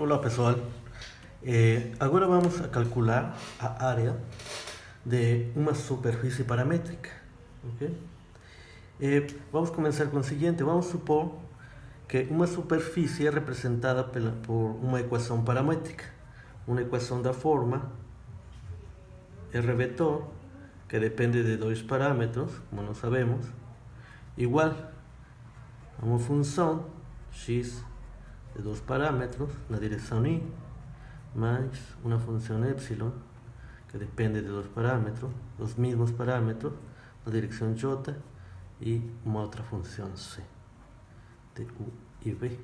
Olá pessoal, agora vamos a calcular a área de uma superfície paramétrica. Ok? Vamos começar com o seguinte: vamos supor que uma superfície é representada por uma equação paramétrica, uma equação da forma R vetor, que depende de dois parâmetros, como nós sabemos, igual a uma função x de dois parâmetros na direção y, mais uma função epsilon, que depende de dois parâmetros, os mesmos parâmetros, na direção j, e uma outra função c, de u e v,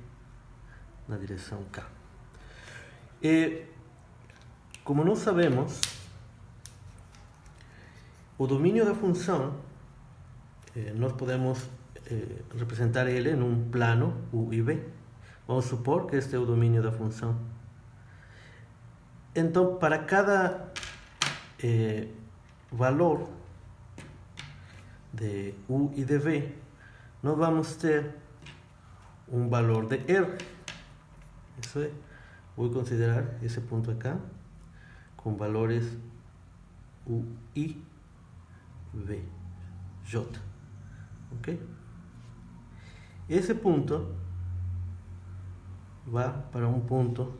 na direção k. E, como nós sabemos, o domínio da função, nós podemos representar ele em um plano u e v. Vamos supor que este é o domínio da função. Então, para cada valor de u e de v, nós vamos ter um valor de r. Isso é, vou considerar esse ponto aqui com valores u e v, j. Ok? Esse ponto vai para um ponto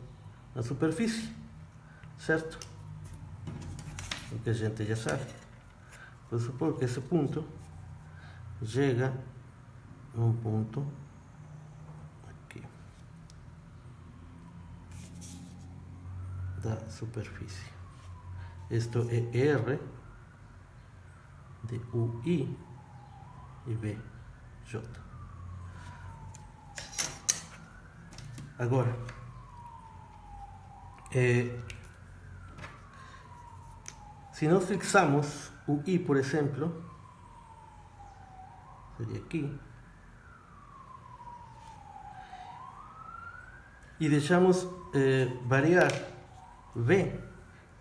na superfície, certo? O que a gente já sabe. Vou supor que esse ponto chega num ponto aqui da superfície. Isto é R de UI e VJ. Agora, se nós fixamos o I, por exemplo, seria aqui, e deixamos variar V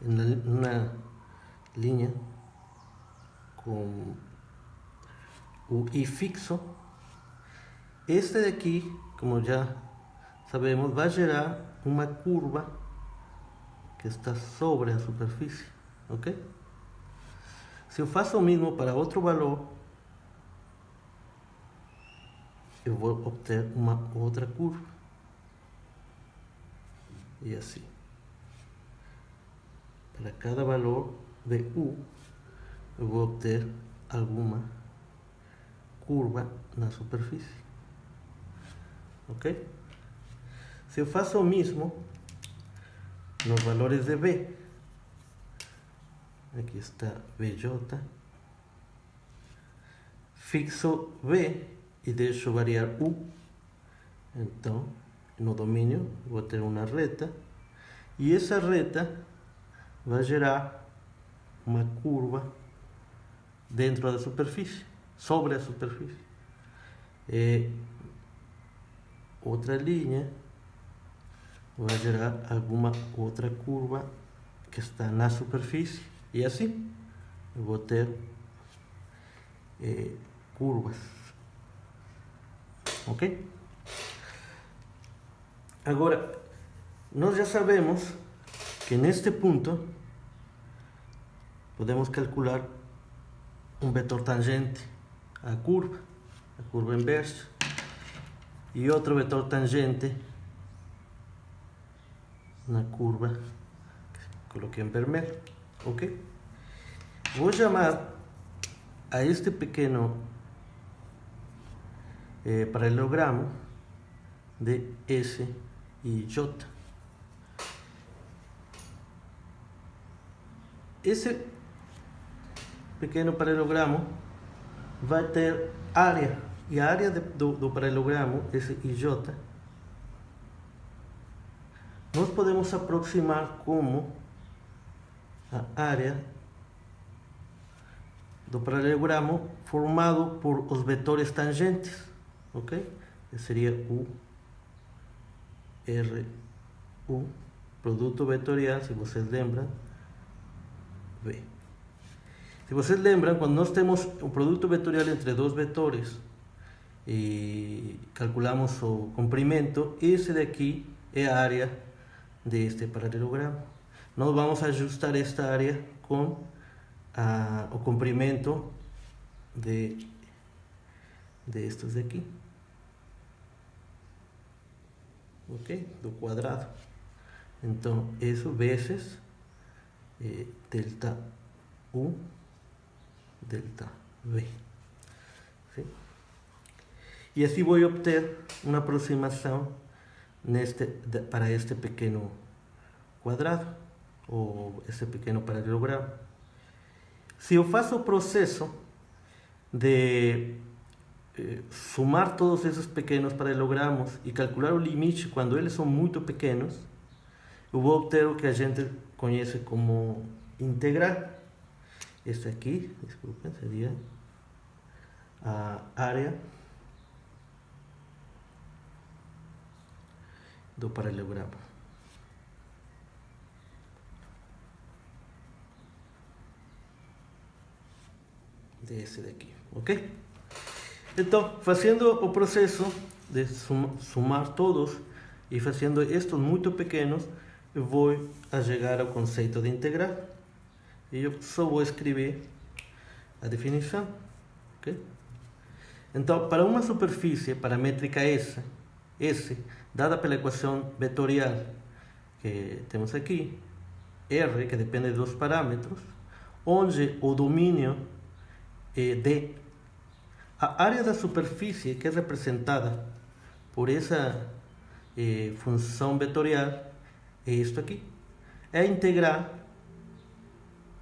na linha com o I fixo, este daqui, como já sabemos, vai gerar uma curva que está sobre a superfície, ok? Se eu faço o mesmo para outro valor, eu vou obter uma outra curva. E assim. Para cada valor de U, eu vou obter alguma curva na superfície. Ok? Se eu faço o mesmo nos valores de V, aqui está VJ, fixo V e deixo variar U, então no domínio vou ter uma reta, e essa reta vai gerar uma curva dentro da superfície, sobre a superfície. E outra linha vai gerar alguma outra curva que está na superfície, e assim eu vou ter curvas. Ok? Agora, nós já sabemos que neste ponto podemos calcular um vetor tangente à curva inversa, e outro vetor tangente na curva que coloquei em vermelho, ok? Vou chamar a este pequeno paralelogramo de S e J. Esse pequeno paralelogramo vai ter área, e a área do paralelogramo S e J nós podemos aproximar como a área do paralelogramo formado por os vetores tangentes, ok? Que seria U, R, U, produto vetorial, se vocês lembram, V. Se vocês lembram, quando nós temos um produto vetorial entre dois vetores e calculamos o comprimento, esse daqui é a área de este paralelogramo. Nos vamos a ajustar esta área con o comprimento de estos de aqui, ok, do quadrado. Então isso vezes delta U delta V, ¿sí? E assim vou obter uma aproximação para este pequeno quadrado ou esse pequeno paralelogramo. Se eu faço o processo de somar todos esses pequenos paralelogramos e calcular o limite quando eles são muito pequenos, eu vou obter o que a gente conhece como integral. Este aqui, desculpen, seria a área do paralelogramo. Desse daqui, ok? Então, fazendo o processo de somar todos e fazendo estes muito pequenos, eu vou a chegar ao conceito de integral. E eu só vou escrever a definição, ok? Então, para uma superfície paramétrica S, dada pela equação vetorial que temos aqui, R, que depende dos parâmetros, onde o domínio é D, a área da superfície que é representada por essa função vetorial é isto aqui. É a integral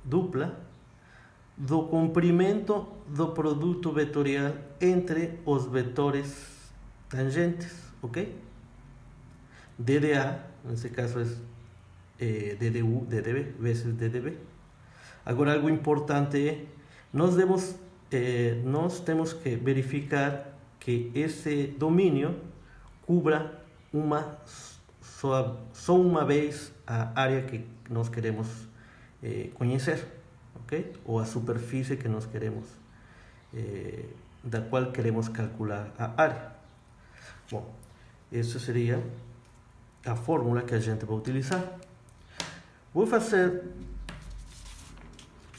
dupla do comprimento do produto vetorial entre os vetores tangentes, ok? DDA, nesse caso é DDU, DDB, vezes DDB. Agora, algo importante é, nós temos que verificar que esse domínio cubra só uma vez a área que nós queremos conhecer, ok? Ou a superfície que nós queremos, da qual queremos calcular a área. Bom, essa seria a fórmula que a gente vai utilizar. Vou fazer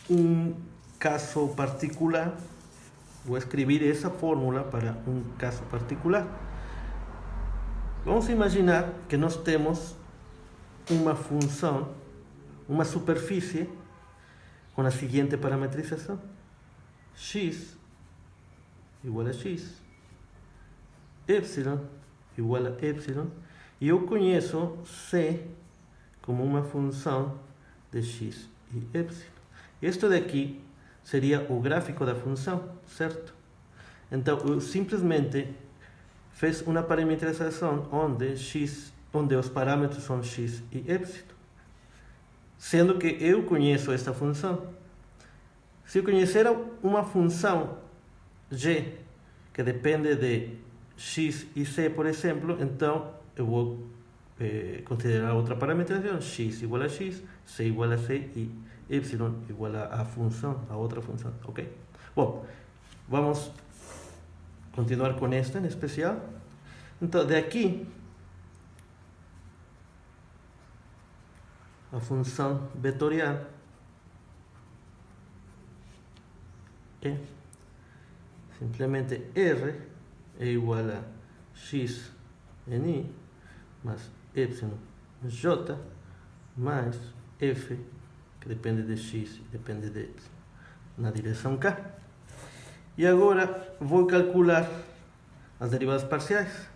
um caso particular, vou escrever essa fórmula para um caso particular. Vamos imaginar que nós temos uma função, uma superfície com a seguinte parametrização: x igual a x, y igual a y, e eu conheço c como uma função de x e y. Este daqui seria o gráfico da função, certo? Então eu simplesmente fiz uma parametrização onde os parâmetros são x e y, sendo que eu conheço esta função. Se eu conhecer uma função g que depende de x e c, por exemplo, então eu vou considerar outra parametrização: x igual a x, c igual a c e y igual a função, a outra função, ok? Bom, vamos continuar com esta em especial. Então, de aqui, a função vetorial é simplesmente R é igual a x em i mais y j mais f, que depende de x e depende de y, na direção k. E agora vou calcular as derivadas parciais.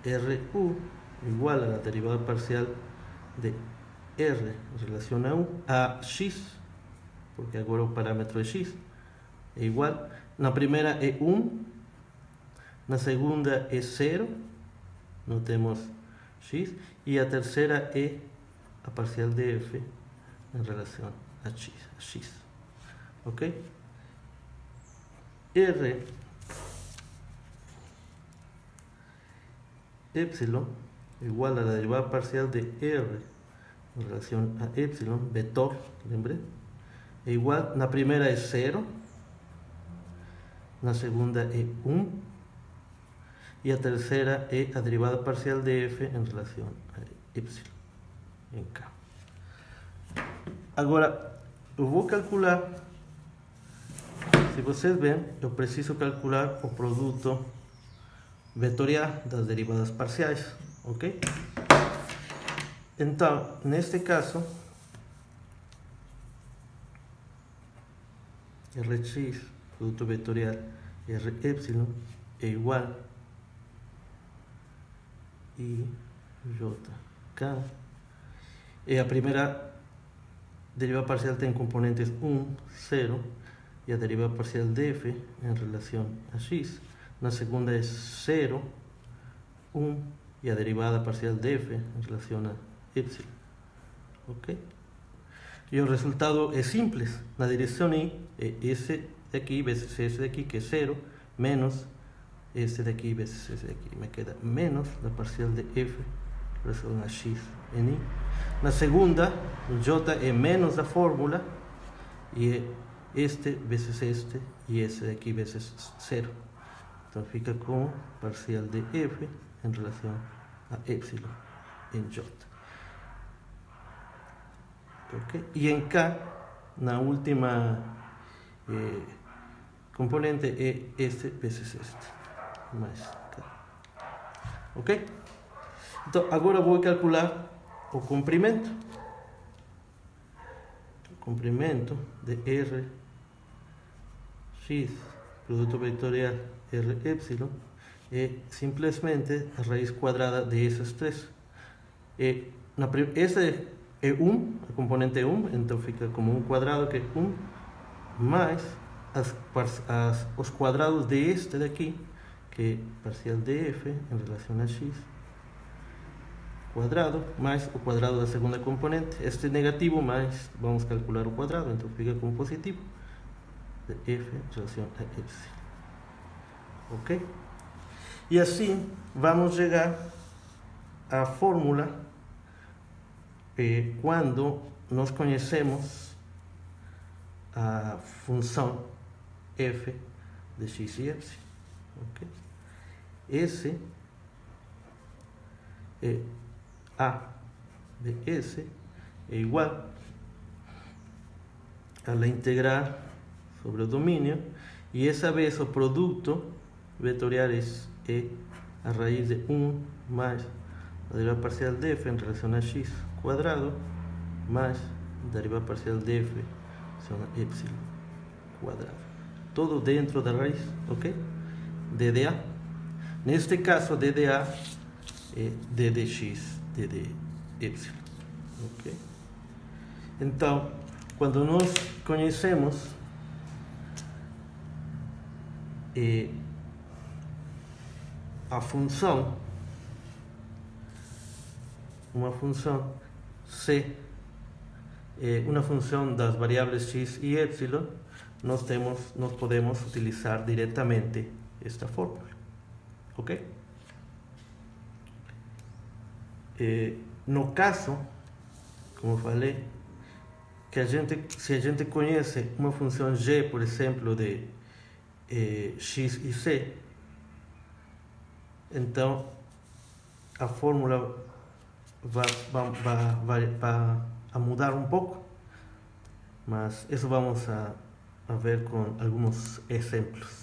RU igual a derivada parcial de R em relação a x, porque agora o parâmetro é x, é igual. Na primeira é 1, na segunda é 0, não temos x, e a terceira é a parcial de f em relação a x, ok? R y igual a la derivada parcial de r em relação a y, vetor, lembre, é igual, na primeira é 0, na segunda é 1, y a tercera es a derivada parcial de f em relação a y em K. Agora, eu vou calcular, se vocês veem, eu preciso calcular o produto vetorial das derivadas parciais, ok? Então, neste caso, Rx, produto vetorial, Ry é igual a IJK. E a primeira derivada parcial tem componentes 1, 0, e a derivada parcial de f em relação a x. Na segunda é 0, 1, e a derivada parcial de f em relação a y. Ok? E o resultado é simples. Na direção y é esse daqui vezes esse daqui, que é 0, menos esse daqui vezes esse daqui. Me queda menos da parcial de f em relação a x em y. Na segunda, o j é menos da fórmula, e é este vezes este, e esse daqui vezes 0. Então fica com parcial de f em relação a y em j. Okay. E em K, na última componente, é este vezes este, mais K. Ok? Então, agora vou calcular o comprimento. O comprimento de Rx, produto vetorial Ry, é simplesmente a raiz quadrada de essas três. Essa é 1, a componente é 1, então fica como 1 quadrado, que é 1, mais os quadrados de este daqui, que é parcial de f em relação a x, quadrado, mais o quadrado da segunda componente. Este é negativo, mas vamos calcular o quadrado, então fica como positivo, de f em relação a y. Ok? E assim vamos chegar à fórmula quando nós conhecemos a função f de x e y. Okay? Esse é a de s é igual a la integral sobre o domínio, e essa vez o produto vetorial é a raiz de 1 mais a derivada parcial de f em relação a x quadrado, mais a derivada parcial de f em relação a y quadrado. Todo dentro da raiz, ok? DDA. Neste caso, DDA é DDx, DDy. Ok? Então, quando nós conhecemos a função, uma função C, uma função das variáveis x e y, nós podemos utilizar diretamente esta fórmula, ok? No caso, como falei, que se a gente conhece uma função g, por exemplo, de x e c, então a fórmula vai mudar um pouco, mas isso vamos a ver com alguns exemplos.